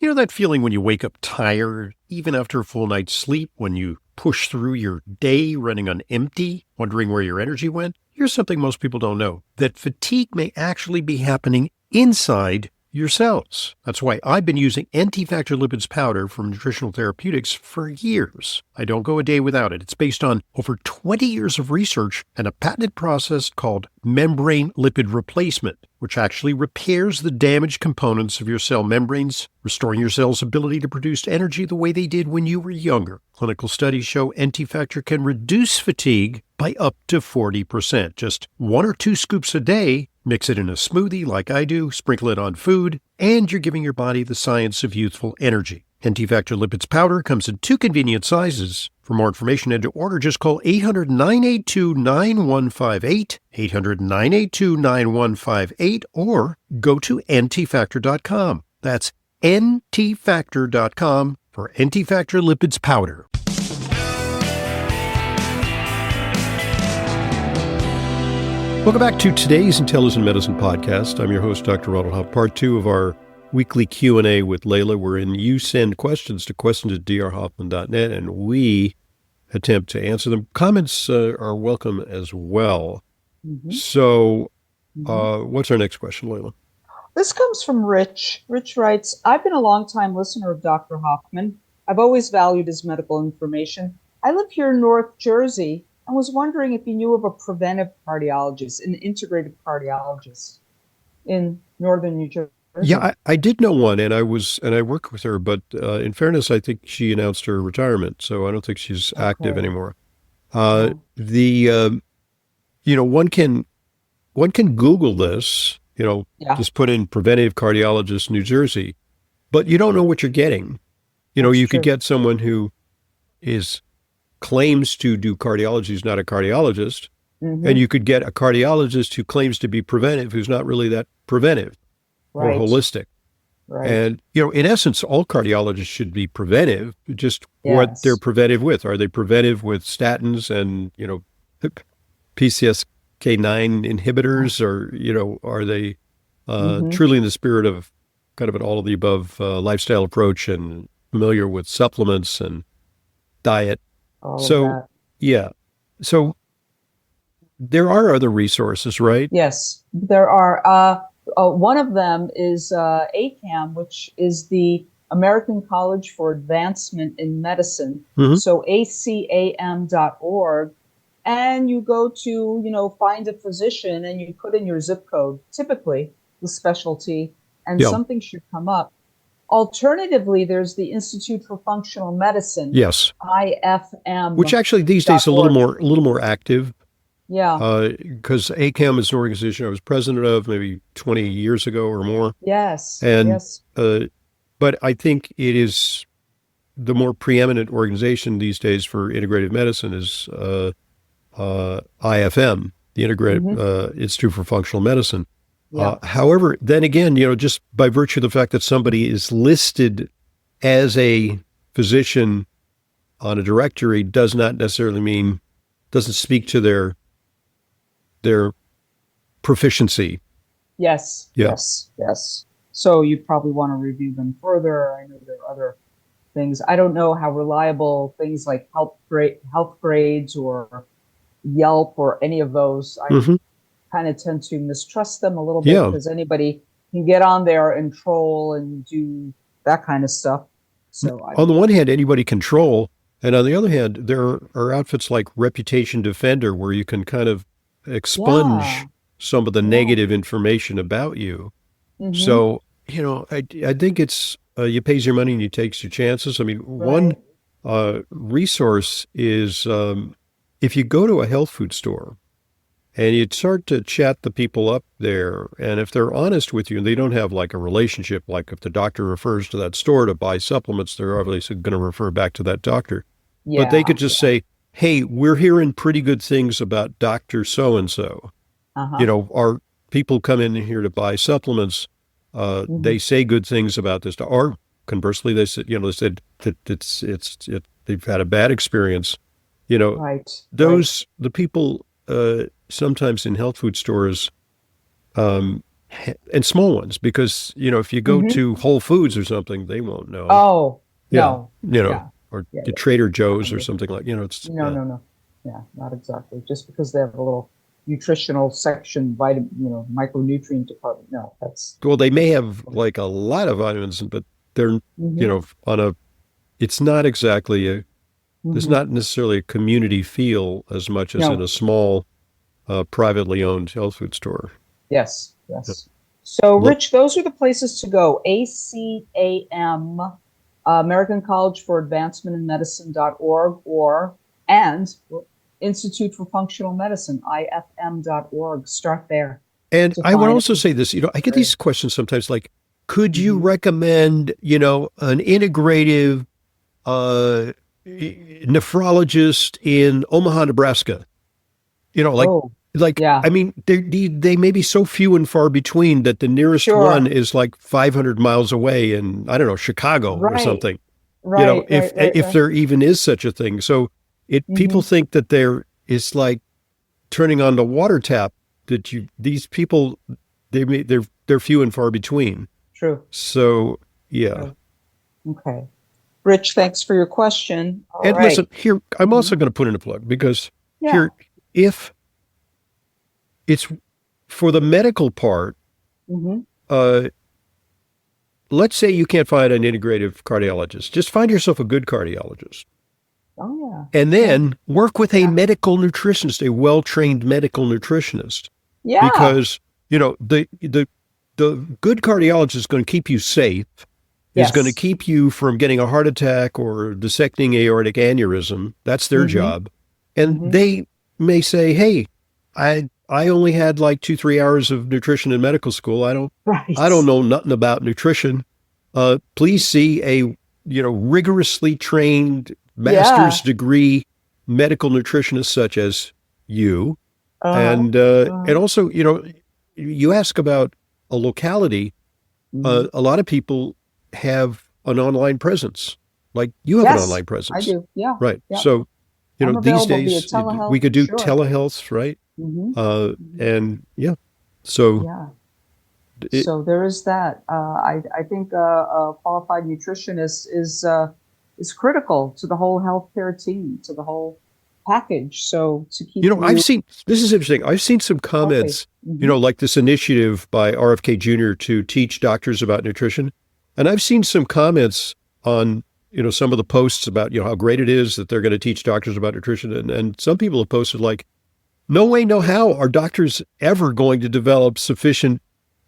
You know that feeling when you wake up tired, even after a full night's sleep, when you push through your day running on empty, wondering where your energy went? Here's something most people don't know, that fatigue may actually be happening inside your cells. That's why I've been using anti-factor lipids powder from Nutritional Therapeutics for years. I don't go a day without it. It's based on over 20 years of research and a patented process called membrane lipid replacement, which actually repairs the damaged components of your cell membranes, restoring your cell's ability to produce energy the way they did when you were younger. Clinical studies show anti-factor can reduce fatigue by up to 40%. Just 1 or 2 scoops a day. Mix it in a smoothie like I do, sprinkle it on food, and you're giving your body the science of youthful energy. Anti-Factor Lipids Powder comes in 2 convenient sizes. For more information and to order, just call 800-982-9158, 800-982-9158, or go to antifactor.com. That's antifactor.com for Anti-Factor Lipids Powder. Welcome back to today's Intelligent Medicine Podcast. I'm your host, Dr. Ronald Hopp. Part 2 of our weekly Q&A with Leyla. We're in You Send Questions to questions@drhoffman.net, and we attempt to answer them. Comments are welcome as well. So what's our next question, Leyla? This comes from Rich. Rich writes, I've been a long-time listener of Dr. Hoffman. I've always valued his medical information. I live here in North Jersey and was wondering if you knew of a preventive cardiologist, an integrative cardiologist in northern New Jersey. Yeah, I did know one, and I worked with her, but in fairness, I think she announced her retirement, so I don't think she's active anymore. One can Google this, just put in preventive cardiologist New Jersey, but you don't know what you're getting. You could get someone who claims to do cardiology, who's not a cardiologist, and you could get a cardiologist who claims to be preventive, who's not really that preventive or holistic. Right. And, in essence, all cardiologists should be preventive, just what they're preventive with. Are they preventive with statins and, PCSK9 inhibitors, or, are they truly in the spirit of kind of an all of the above lifestyle approach and familiar with supplements and diet? So there are other resources, right? Yes, there are. One of them is ACAM, which is the American College for Advancement in Medicine. So acam.org. And you go to, find a physician and you put in your zip code, typically the specialty, and something should come up. Alternatively, there's the Institute for Functional Medicine. Yes. IFM. Which actually these days is a little more active. Yeah. Because ACAM is an organization I was president of maybe 20 years ago or more. Yes. And but I think it is the more preeminent organization these days for integrative medicine is IFM, the Integrative Institute for Functional Medicine. However, then again, just by virtue of the fact that somebody is listed as a physician on a directory does not necessarily doesn't speak to their proficiency. Yes. So you probably want to review them further. I know there are other things. I don't know how reliable things like health grades or Yelp or any of those. I kind of tend to mistrust them a little bit because anybody can get on there and troll and do that kind of stuff. So on the one hand, anybody can troll, and on the other hand, there are outfits like Reputation Defender where you can kind of expunge some of the negative information about you. So, I think it's you pays your money and you takes your chances. I mean, one resource is if you go to a health food store and you start to chat the people up there, and if they're honest with you and they don't have like a relationship, like if the doctor refers to that store to buy supplements, they're obviously going to refer back to that doctor. But they could just say, hey, we're hearing pretty good things about Dr. So-and-so. Our people come in here to buy supplements. They say good things about this. Or conversely, they said, that they've had a bad experience. The people sometimes in health food stores and small ones, because, if you go Hmm. to Whole Foods or something, they won't know. Oh, Yeah. no. You know, Yeah. or Yeah. get Yeah. Trader Not Joe's or under- something like, it's, No, yeah. no, no. Yeah, not exactly. Just because they have a little nutritional section, vitamin, micronutrient department. No, Well, they may that's have like a lot of vitamins, but they're, hmm on a, it's not exactly there's hmm not necessarily a community feel as much as in No. a small, privately owned health food store. Yes, Yeah. yes. So, Look, Rich, those are the places to go. ACAM, American College for Advancement in Medicine.org, and Institute for Functional Medicine, IFM.org. Start there and to I would find also say this, I get a these questions sometimes like, could you hmm recommend, an integrative nephrologist in Omaha, Nebraska? Like, Oh, yeah, I mean, they may be so few and far between that the nearest one sure. is like 500 miles away in, I don't know, Chicago or Right, something. right, If right, right, right. there even is such a thing. So people Hmm. think that there is like turning on the water tap, that these people, they're few and far between. True, So yeah. true. Okay. Rich, thanks for your question. All And listen, right. here, I'm Mhm. also going to put in a plug, because Yeah. here, if it's for the medical part, Hmm. uh, let's say you can't find an integrative cardiologist, just find yourself a good cardiologist. Oh, yeah. And Yeah. then work with a Yeah. medical nutritionist, a well-trained medical nutritionist, Yeah. because, the good cardiologist is going to keep you safe, is going to Yes. keep you from getting a heart attack or dissecting aortic aneurysm. That's their Hmm. job. And Hmm. they may say, hey, I only had like 2-3 hours of nutrition in medical school. I don't Right. know nothing about nutrition. Please see a, rigorously trained master's Yeah. degree medical nutritionist such as you. Uh-huh. And Uh-huh. also, you ask about a locality. Hmm. A lot of people have an online presence, like you have an Yes, online I presence, do. Yeah. right? Yeah. So, I'm these available via days we telehealth could for do sure. telehealth, right? Hmm. Hmm. And yeah, so Yeah. it, So there is that. I think a qualified nutritionist is critical to the whole healthcare team, to the whole package. So to keep I've you seen, this is interesting. I've seen some healthy. comments, Hmm. like this initiative by RFK Jr. to teach doctors about nutrition. And I've seen some comments on, some of the posts about, how great it is that they're going to teach doctors about nutrition. And some people have posted like, no way, no how are doctors ever going to develop sufficient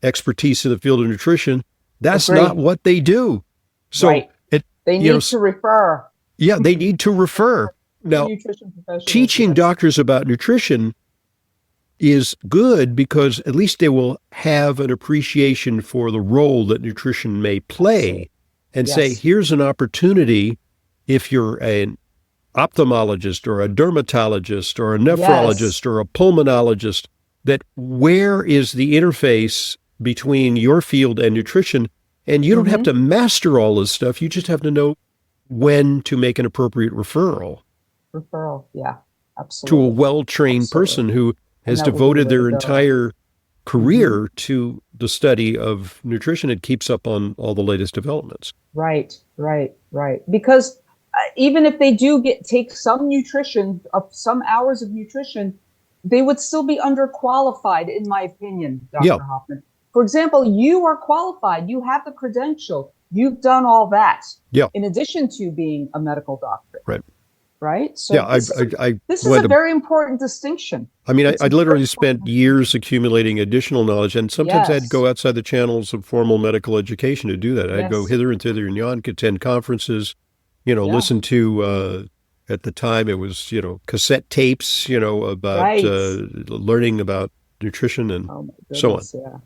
expertise in the field of nutrition. That's not Agree. what they do. So Right. it, They need to refer yeah, they need to refer. to Now, nutrition professionals. teaching Yes. doctors about nutrition is good, because at least they will have an appreciation for the role that nutrition may Absolutely. play, and say, Yes. here's an opportunity, if you're an ophthalmologist or a dermatologist or a Yes. nephrologist or a pulmonologist, that where is the interface between your field and nutrition? And you don't have Hmm. to master all this stuff. You just have to know when to make an appropriate referral Referral. Yeah. to a Absolutely. well-trained Absolutely. person who And has that would be the devoted way to their go. entire Hmm. career to the study of nutrition and keeps up on all the latest developments. Right. Right. Right. Because even if they do take some nutrition of some hours of nutrition, they would still be underqualified, in my opinion, Yeah, Dr. Hoffman. For example, you are qualified. You have the credential. You've done all that yeah, in addition to being a medical doctor, right. right? Yeah, So I this is a went to, very important distinction. I mean, It's I a very literally important spent years distinction. accumulating additional knowledge, and sometimes I had to Yes. go outside the channels of formal medical education to do that. I'd go Yes. hither and thither and yon, attend conferences, Yeah. listen to, at the time it was, cassette tapes, about Right. learning about nutrition and Oh my so on. goodness. Yeah.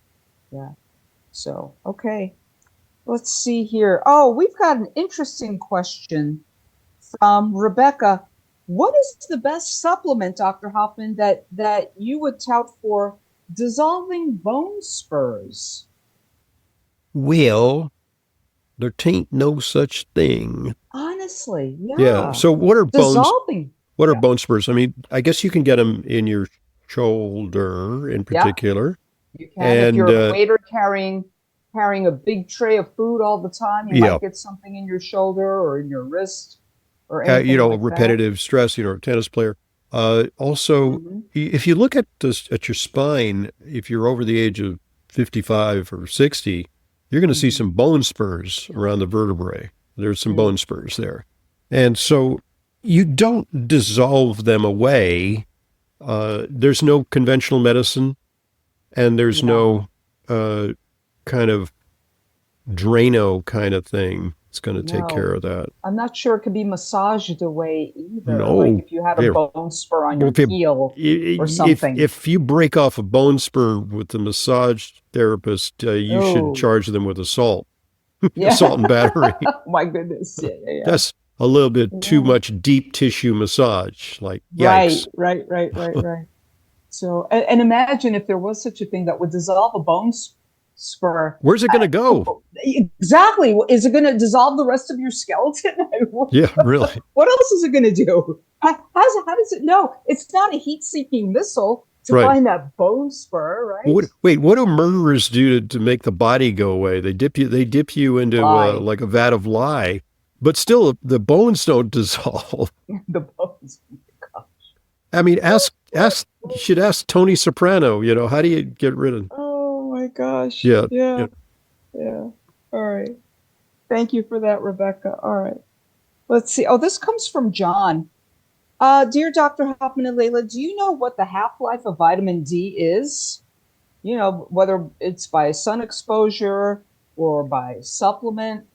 Yeah. So, okay. Let's see here. Oh, we've got an interesting question from Rebecca. What is the best supplement, Dr. Hoffman, that you would tout for dissolving bone spurs? Well, there ain't no such thing. Honestly, Yeah. yeah. So Dissolving. what are Yeah. bone spurs? I mean, I guess you can get them in your shoulder in Yeah. particular. You can. If And you're a waiter carrying a big tray of food all the time, you yeah, might get something in your shoulder or in your wrist or anything like that. repetitive stress, a tennis player. Also, Hmm. if you look at this, at your spine, if you're over the age of 55 or 60, you're going to see Hmm. some bone spurs around the vertebrae. There's some Mm. bone spurs there. And so you don't dissolve them away. There's no conventional medicine, and there's Yeah. no uh, kind of Drano kind of thing. It's going to take care No. of that. I'm not sure it could be massaged away either. Like No, if you had a yeah. bone spur on Well, your heel or if something. if you break off a bone spur with the massage therapist, you should Oh, charge them with assault, yeah. assault and battery. My goodness. Yeah, yeah, That's a little bit yeah. too Yeah. much deep tissue massage. Like, Right, yikes. right, right, right, right. So, and imagine if there was such a thing that would dissolve a bone spur. Where's it going to go? Exactly. Is it going to dissolve the rest of your skeleton? Yeah, really. What else is it going to do? How does it know? It's not a heat-seeking missile to Right. find that bone spur, right? What do murderers do to make the body go away? They dip you into Lie. like a vat of lye, but still the bones don't dissolve. The bones. I mean, you should ask Tony Soprano, how do you get rid of, Oh my gosh. yeah, Yeah, yeah. yeah. All right. Thank you for that, Rebecca. All right. Let's see. Oh, this comes from John. Dear Dr. Hoffman and Leyla, do you know what the half-life of vitamin D is? Whether it's by sun exposure or by supplement.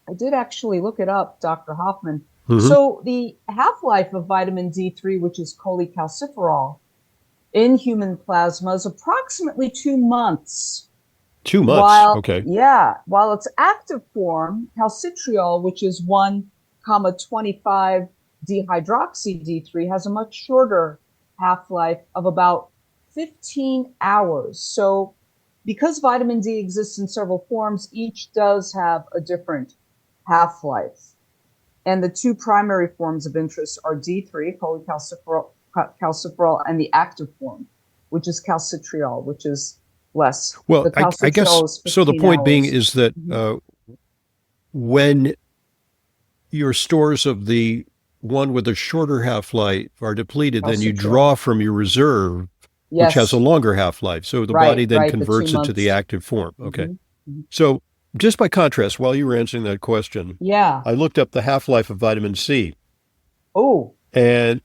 I did actually look it up, Dr. Hoffman. Hmm. So the half-life of vitamin D3, which is cholecalciferol, in human plasma is approximately 2 months. Too much. While, Okay. yeah, while its active form, calcitriol, which is 1,25 dehydroxy D3, has a much shorter half-life of about 15 hours. So because vitamin D exists in several forms, each does have a different half-life. And the two primary forms of interest are D3, cholecalciferol, and the active form, which is calcitriol, which is less. Well, The I guess calcitriol is so. The 15 point being hours. is that Mhm. when your stores of the one with a shorter half life are depleted, then you Calcitriol. draw from your reserve, which has a Yes, longer half life. So the body right, then right. The two converts it to the months. active form. Okay. Hmm. Hmm. So just by contrast, while you were answering that question, Yeah. I looked up the half life of vitamin C. Oh, And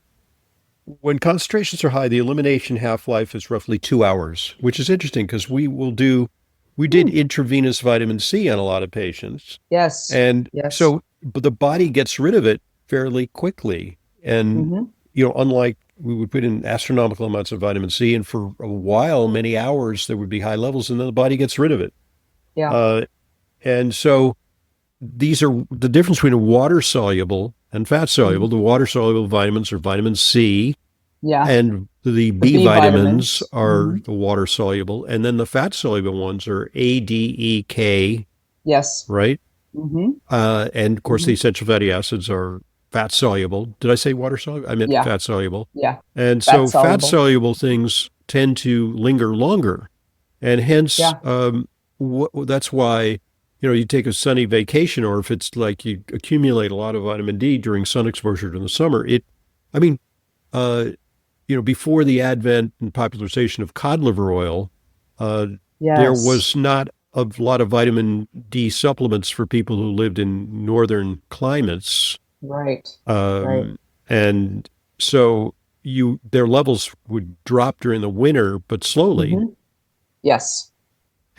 when concentrations are high, the elimination half life is roughly 2 hours, which is interesting because we did hmm. intravenous vitamin C on a lot of patients. Yes, And yes. so, but the body gets rid of it fairly quickly. And, Hmm. unlike we would put in astronomical amounts of vitamin C, and for a while, many hours, there would be high levels, and then the body gets rid of it. Yeah. Uh, and so these are the difference between a water soluble and fat soluble. Hmm. The water soluble vitamins are vitamin C, Yeah. and the The B B vitamins vitamins. are Hmm. the water soluble, and then the fat soluble ones are A, D, E, K, Yes. right? Hmm. And of course, the Hmm. essential fatty acids are fat soluble. Did I say water soluble? I meant Yeah. fat soluble. Yeah. And Fat so fat soluble. soluble things tend to linger longer. And hence, Yeah. that's why, you take a sunny vacation, or if it's like you accumulate a lot of vitamin D during sun exposure in the summer, I mean, uh, before the advent and popularization of cod liver oil, uh, there Yes. was not a lot of vitamin D supplements for people who lived in northern climates. Right. Right. Um, and so their levels would drop during the winter, but slowly, Hmm. Yes.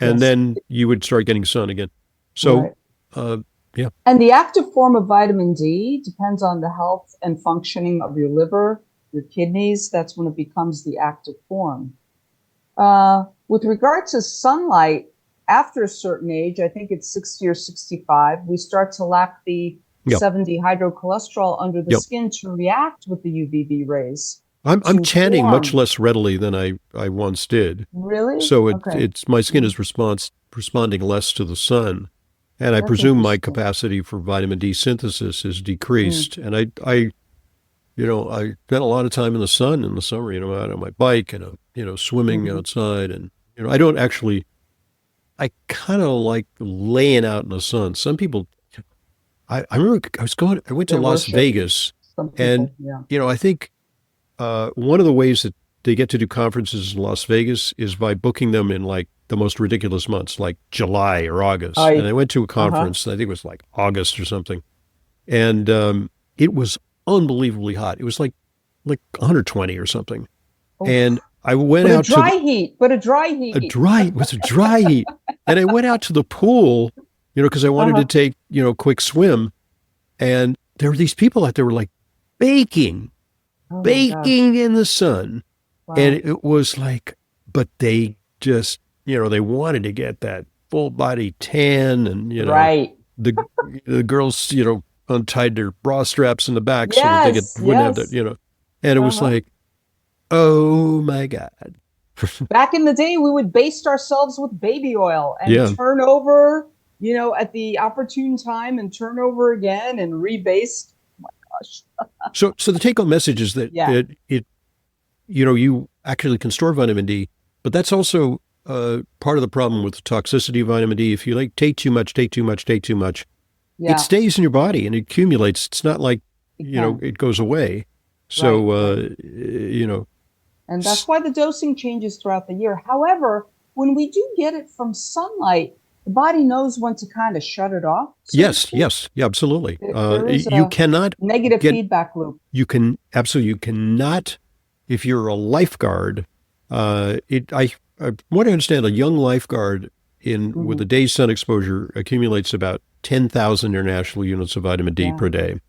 and Yes. then you would start getting sun again. So, Right. uh, yeah. And the active form of vitamin D depends on the health and functioning of your liver, your kidneys. That's when it becomes the active form. With regard to sunlight, after a certain age, I think it's 60 or 65, we start to lack the Yep. 7-dehydrocholesterol under the Yep. skin to react with the UVB rays I'm to tanning much form. less readily than I once did. Really? So Okay. it's my skin Mhm. is responding less to the sun, and I That's presume my interesting. capacity for vitamin D synthesis is Mm. decreased. And I spent a lot of time in the sun in the summer. Out on my bike and swimming Mhm. outside. And, I don't actually, I kind of like laying out in the sun. Some people, I remember I went to They Las worship Vegas, some and, people. Yeah. I think one of the ways that they get to do conferences in Las Vegas is by booking them in like the most ridiculous months, like July or August. And I went to a Uh-huh. conference, I think it was like August or something, and it was unbelievably hot. It was like 120 or something. And Oof. I went But a out to dry heat. But a dry heat. it was a dry heat. And I went out to the pool, because I wanted to Uh-huh. take, a quick swim. And there were these people out there were like baking, Oh my gosh. baking in the sun. And Wow. it was like, but they just, they wanted to get that full body tan. And, Right. the, the girls, untied their bra straps in the back so that Yes. wouldn't have that, Yes. and it was Uh-huh. like, oh my God. Back in the day, we would baste ourselves with baby oil and Yeah. turn over, at the opportune time and turn over again and rebaste. Gosh. So the take home message is that Yeah. you actually can store vitamin D, but that's also part of the problem with the toxicity of vitamin D. If you take too much, it Yeah. stays in your body and it accumulates. It's not like, It can. it goes away. Right. So, Right. And that's why the dosing changes throughout the year. However, when we do get it from sunlight, the body knows when to kind of shut it off, so to yes, speak. yeah, absolutely. There is You a cannot negative get, feedback loop. you cannot, if you're a lifeguard, I want to understand a young lifeguard with a Hmm. day's sun exposure accumulates about 10,000 international units of vitamin D Yeah. per day.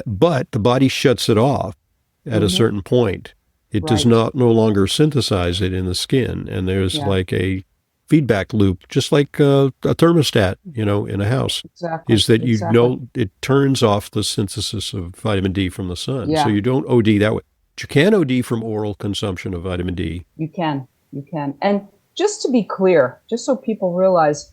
But the body shuts it off at a Hmm. certain point. It does Right. not no longer synthesize it in the skin. And there's Yeah. like a feedback loop, just like a thermostat, in a house, Exactly. is that Exactly. it turns off the synthesis of vitamin D from the sun. So Yeah. you don't OD that way. But you can OD from oral consumption of vitamin D. You can. You can. And just to be clear, just so people realize,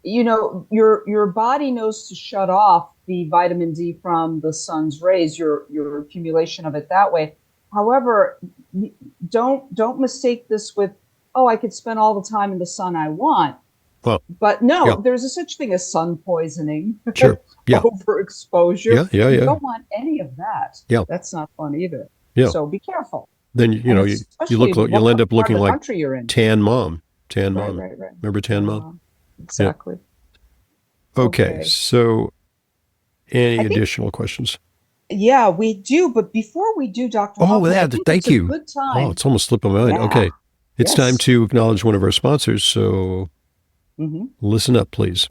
your body knows to shut off the vitamin D from the sun's rays, your accumulation of it that way. However, don't mistake this with, oh, I could spend all the time in the sun I want. Well, But yeah, no, there's a such thing as sun poisoning, sure. Yeah, overexposure. You yeah, don't want any of that. yeah, That's not fun either. yeah. So be careful. Then, And you especially you'll what end up part looking of the like country you're in. tan mom, tan Right, mom. right, right. Remember tan mom? Yeah. Exactly. Okay. Okay. So I any think, additional questions? yeah, we do. But before we do, Dr. Oh, Hoffman, I yeah. think it's Thank a you. good Oh, time. it's almost slipped my mind. Yeah. Okay. It's time Yes. to acknowledge one of our sponsors. So Hmm. listen up, please.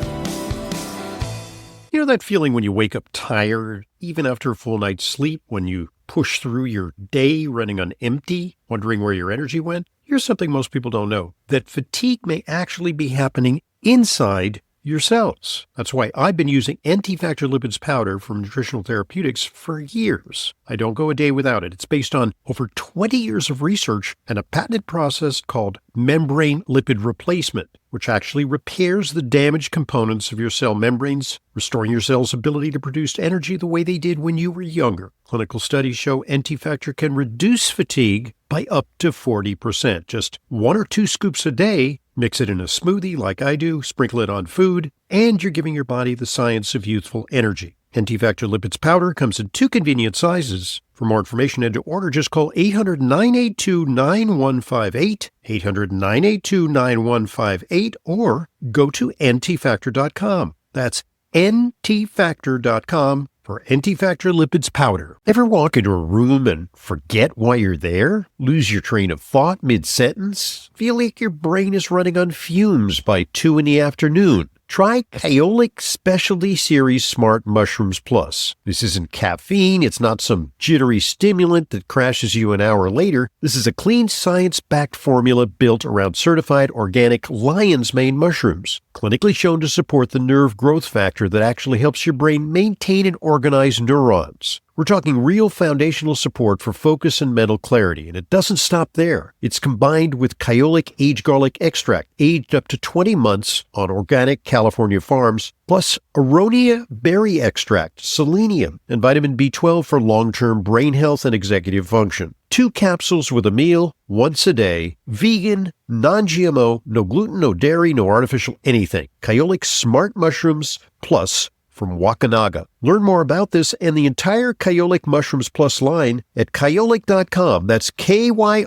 You know that feeling when you wake up tired, even after a full night's sleep, when you push through your day running on empty, wondering where your energy went? Here's something most people don't know, that fatigue may actually be happening inside your cells. That's why I've been using anti-factor lipids powder from Nutritional Therapeutics for years. I don't go a day without it. It's based on over 20 years of research and a patented process called membrane lipid replacement, which actually repairs the damaged components of your cell membranes, restoring your cell's ability to produce energy the way they did when you were younger. Clinical studies show anti-factor can reduce fatigue by up to 40%. Just 1 or 2 scoops a day. Mix it in a smoothie like I do, sprinkle it on food, and you're giving your body the science of youthful energy. Anti-Factor Lipids Powder comes in 2 convenient sizes. For more information and to order, just call 800-982-9158, 800-982-9158, or go to antifactor.com. That's antifactor.com for Anti-Factor Lipids Powder. Ever walk into a room and forget why you're there? Lose your train of thought mid-sentence? Feel like your brain is running on fumes by 2 in the afternoon? Try Kyolic Specialty Series Smart Mushrooms Plus. This isn't caffeine. It's not some jittery stimulant that crashes you an hour later. This is a clean, science-backed formula built around certified organic lion's mane mushrooms, clinically shown to support the nerve growth factor that actually helps your brain maintain and organize neurons. We're talking real foundational support for focus and mental clarity, and it doesn't stop there. It's combined with Kyolic Aged Garlic Extract, aged up to 20 months on organic California farms, plus Aronia Berry Extract, selenium, and vitamin B12 for long-term brain health and executive function. 2 capsules with a meal, once a day, vegan, non-GMO, no gluten, no dairy, no artificial anything. Kyolic Smart Mushrooms Plus from Wakanaga. Learn more about this and the entire Kyolic Mushrooms Plus line at kyolic.com. That's KYOLIC.com.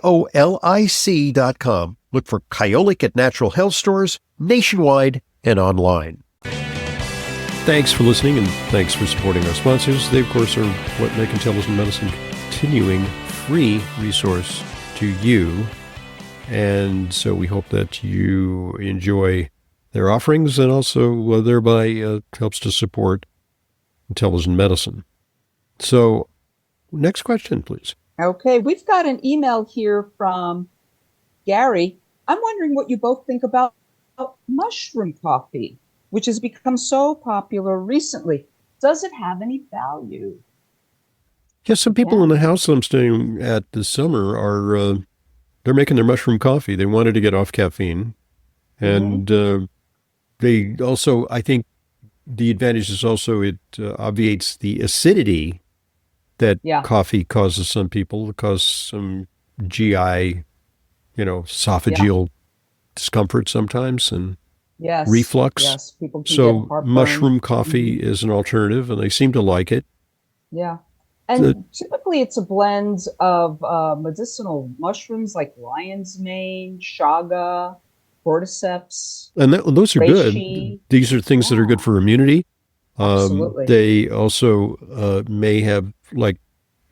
Look for Kyolic at natural health stores nationwide and online. Thanks for listening, and thanks for supporting our sponsors. They, of course, are what make Intelligent Medicine continuing free resource to you. And so we hope that you enjoy their offerings, and also thereby helps to support intelligent medicine. So, next question, please. Okay, we've got an email here from Gary. I'm wondering what you both think about mushroom coffee, which has become so popular recently. Does it have any value? Yes, some people in the house that I'm staying at this summer are they're making their mushroom coffee. They wanted to get off caffeine, and they also, I think the advantage is also it obviates the acidity that coffee causes some people. It causes some GI, esophageal discomfort sometimes, and reflux. Yes, people can so get heartburn. Mushroom coffee is an alternative, and they seem to like it. Yeah. And typically it's a blend of medicinal mushrooms like lion's mane, chaga, cordyceps. And those are reishi. good. These are things that are good for immunity. Absolutely. They also may have, like,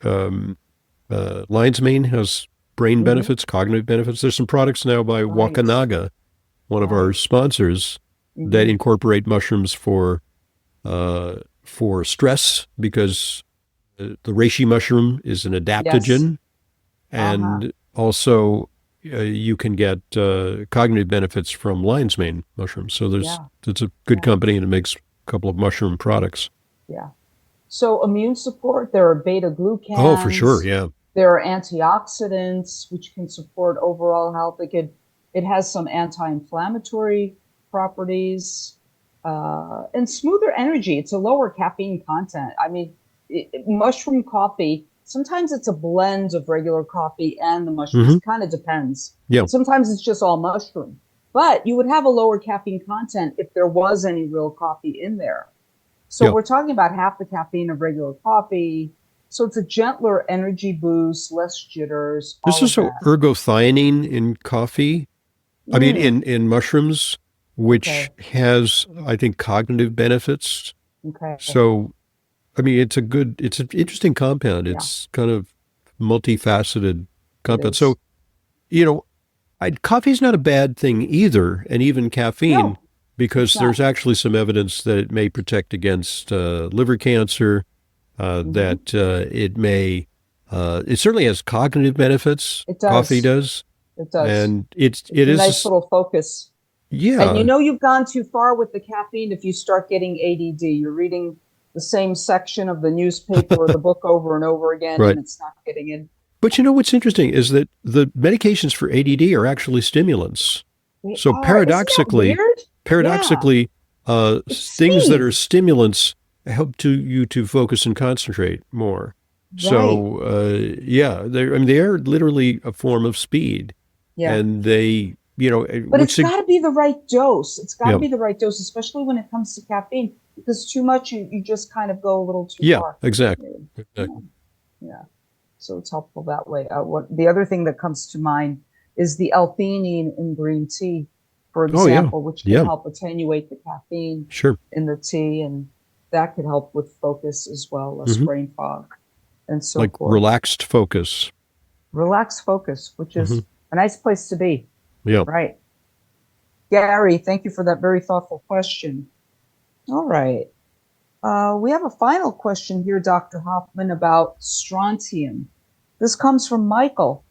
lion's mane has brain benefits, cognitive benefits. There's some products now by Wakanaga, one of our sponsors, that incorporate mushrooms for stress, because the reishi mushroom is an adaptogen, and also you can get cognitive benefits from lion's mane mushrooms. So it's a good company, and it makes a couple of mushroom products. Yeah. So immune support, there are beta glucans. Oh, for sure, yeah. There are antioxidants, which can support overall health. It has some anti-inflammatory properties, and smoother energy. It's a lower caffeine content. I mean, mushroom coffee, sometimes it's a blend of regular coffee and the mushrooms. It kind of depends. Yeah. Sometimes it's just all mushroom. But you would have a lower caffeine content if there was any real coffee in there. So we're talking about half the caffeine of regular coffee. So it's a gentler energy boost, less jitters. There's also ergothioneine in coffee. I mean, in mushrooms, which has, I think, cognitive benefits. Okay. So, I mean, it's an interesting compound. It's kind of multifaceted compound. So, coffee's not a bad thing either, and even caffeine, because there's actually some evidence that it may protect against liver cancer, that it may, it certainly has cognitive benefits. It does. Coffee does. It does. And it's a nice little focus. Yeah. And you've gone too far with the caffeine if you start getting ADD. You're reading the same section of the newspaper or the book over and over again, and it's not getting in. But what's interesting is that the medications for ADD are actually stimulants. So paradoxically, things that are stimulants help you to focus and concentrate more. Right. So they are literally a form of speed. Yeah. And they, but it's got to be the right dose. It's got to be the right dose, especially when it comes to caffeine, because too much, you just kind of go a little too far. Exactly. Yeah. So it's helpful that way. The other thing that comes to mind is the L-theanine in green tea, for example, which can help attenuate the caffeine in the tea, and that could help with focus as well, less brain fog, and so forth. Relaxed focus. Relaxed focus, which is a nice place to be. Yeah. Right. Gary, thank you for that very thoughtful question. All right. We have a final question here, Dr. Hoffman, about strontium. This comes from Michael.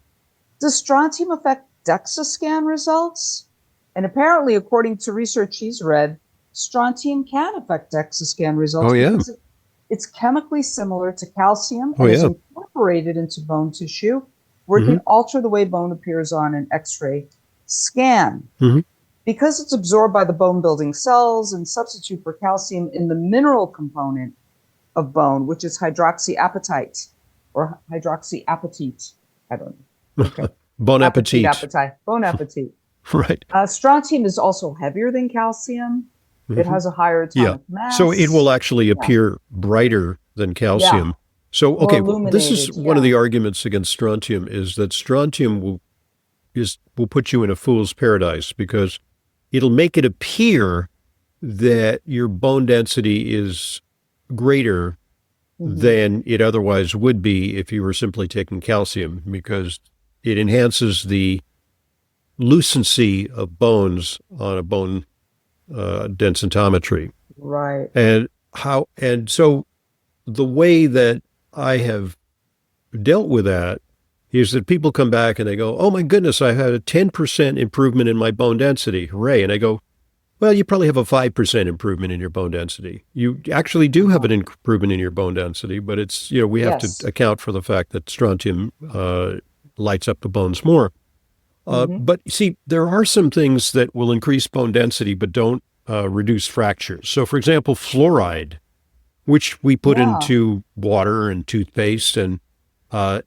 Does strontium affect DEXA scan results? And apparently, according to research he's read, strontium can affect DEXA scan results. Oh, yeah. It's chemically similar to calcium Oh, and is yeah. incorporated into bone tissue, where it can alter the way bone appears on an X-ray scan. Because it's absorbed by the bone-building cells and substitute for calcium in the mineral component of bone, which is hydroxyapatite or hydroxyapatite. I don't know. Okay. Bon appetit. Appetite. Bon appetit. Right. Strontium is also heavier than calcium. It has a higher atomic mass. So it will actually appear brighter than calcium. Yeah. So, okay, this is illuminated, one of the arguments against strontium is that strontium will put you in a fool's paradise because it'll make it appear that your bone density is greater than it otherwise would be if you were simply taking calcium, because it enhances the lucency of bones on a bone densitometry. Right. And so the way that I have dealt with that is that people come back and they go, "Oh my goodness, I had a 10% improvement in my bone density. Hooray." And I go, "Well, you probably have a 5% improvement in your bone density. You actually do have an improvement in your bone density, but it's, we have to account for the fact that strontium lights up the bones more." But see, there are some things that will increase bone density but don't reduce fractures. So, for example, fluoride, which we put into water and toothpaste, and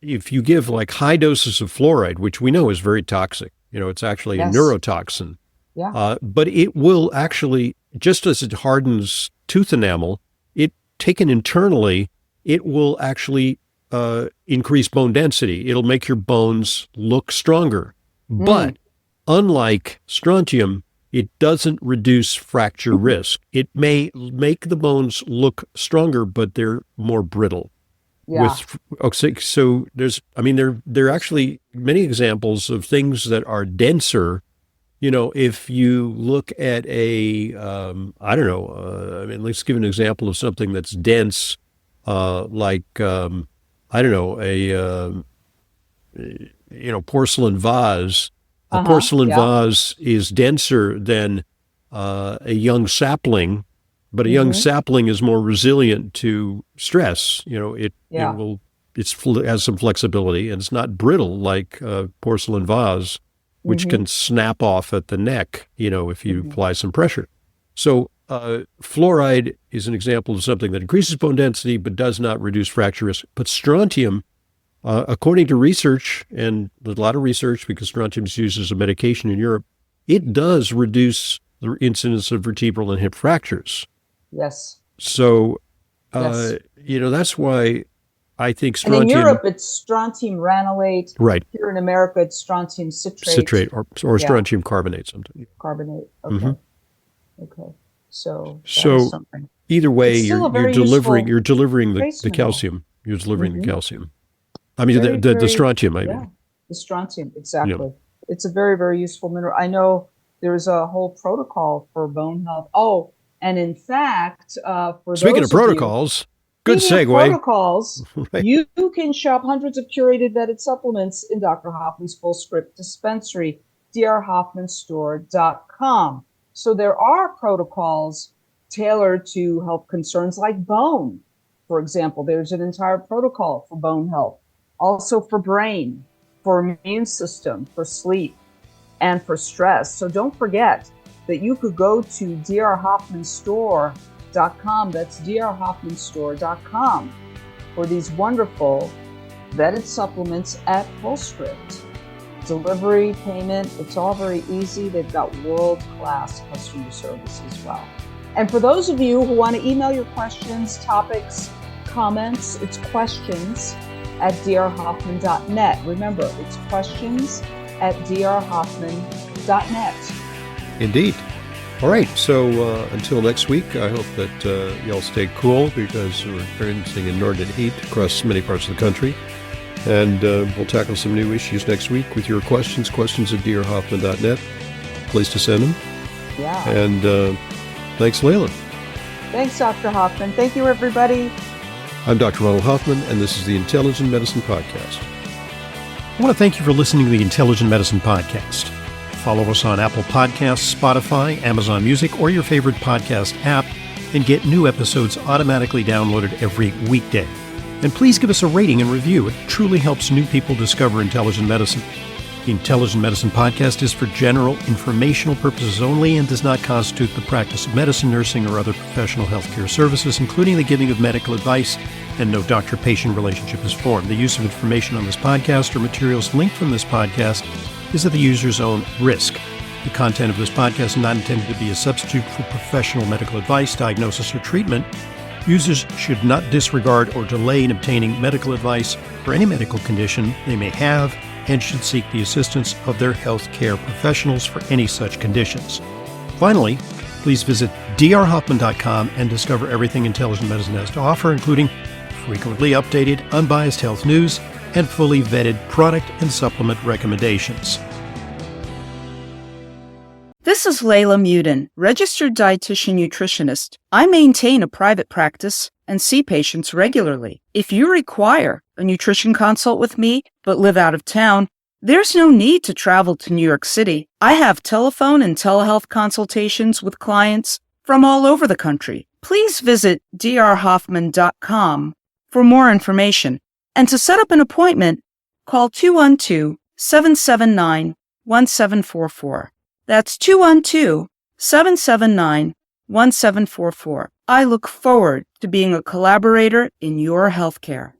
if you give like high doses of fluoride, which we know is very toxic, it's actually a neurotoxin. Yeah. But it will actually, just as it hardens tooth enamel, taken internally, it will actually increase bone density. It'll make your bones look stronger. But unlike strontium, it doesn't reduce fracture risk. It may make the bones look stronger, but they're more brittle. Yeah. So there are actually many examples of things that are denser. If you look at let's give an example of something that's dense, porcelain vase. A porcelain vase is denser than a young sapling, but a young sapling is more resilient to stress. It has some fluxibility, and it's not brittle like a porcelain vase, which can snap off at the neck, if you apply some pressure. So fluoride is an example of something that increases bone density but does not reduce fracture risk. But strontium, according to research, and there's a lot of research because strontium is used as a medication in Europe, it does reduce the incidence of vertebral and hip fractures. Yes. So, that's why I think strontium... And in Europe, it's strontium ranelate. Right. Here in America, it's strontium citrate. Citrate or strontium carbonate sometimes. Carbonate. Okay. Okay. So something. Either way, you're delivering the trace calcium. You're delivering the calcium. I mean, the strontium, I mean. Yeah, the strontium, exactly. Yeah. It's a very, very useful mineral. I know there's a whole protocol for bone health. Oh, and in fact, Speaking of protocols, good segue. Protocols, right. You can shop hundreds of curated vetted supplements in Dr. Hoffman's full script dispensary, drhoffmanstore.com. So there are protocols tailored to help concerns like bone. For example, there's an entire protocol for bone health. Also for brain, for immune system, for sleep, and for stress. So don't forget that you could go to drhoffmanstore.com. That's drhoffmanstore.com for these wonderful vetted supplements at full script. Delivery, payment, it's all very easy. They've got world-class customer service as well. And for those of you who want to email your questions, topics, comments, it's questions@drhoffman.net. Remember, it's questions@drhoffman.net. Indeed. All right. So until next week, I hope that y'all stay cool because we're experiencing inordinate heat across many parts of the country. And we'll tackle some new issues next week with your questions at place to send them. Yeah. And thanks, Leyla. Thanks, Dr. Hoffman. Thank you, everybody. I'm Dr. Ronald Hoffman, and this is the Intelligent Medicine Podcast. I want to thank you for listening to the Intelligent Medicine Podcast. Follow us on Apple Podcasts, Spotify, Amazon Music, or your favorite podcast app. and get new episodes automatically downloaded every weekday. And please give us a rating and review. It truly helps new people discover intelligent medicine. The Intelligent Medicine Podcast is for general informational purposes only and does not constitute the practice of medicine, nursing, or other professional healthcare services, including the giving of medical advice, and no doctor-patient relationship is formed. The use of information on this podcast or materials linked from this podcast is at the user's own risk. The content of this podcast is not intended to be a substitute for professional medical advice, diagnosis, or treatment. Users should not disregard or delay in obtaining medical advice for any medical condition they may have and should seek the assistance of their healthcare professionals for any such conditions. Finally, please visit drhoffman.com and discover everything Intelligent Medicine has to offer, including frequently updated, unbiased health news and fully vetted product and supplement recommendations. This is Leyla Muden, registered dietitian nutritionist. I maintain a private practice and see patients regularly. If you require a nutrition consult with me but live out of town, there's no need to travel to New York City. I have telephone and telehealth consultations with clients from all over the country. Please visit drhoffman.com for more information. And to set up an appointment, call 212-779-1744. That's 212-779-1744. I look forward to being a collaborator in your healthcare.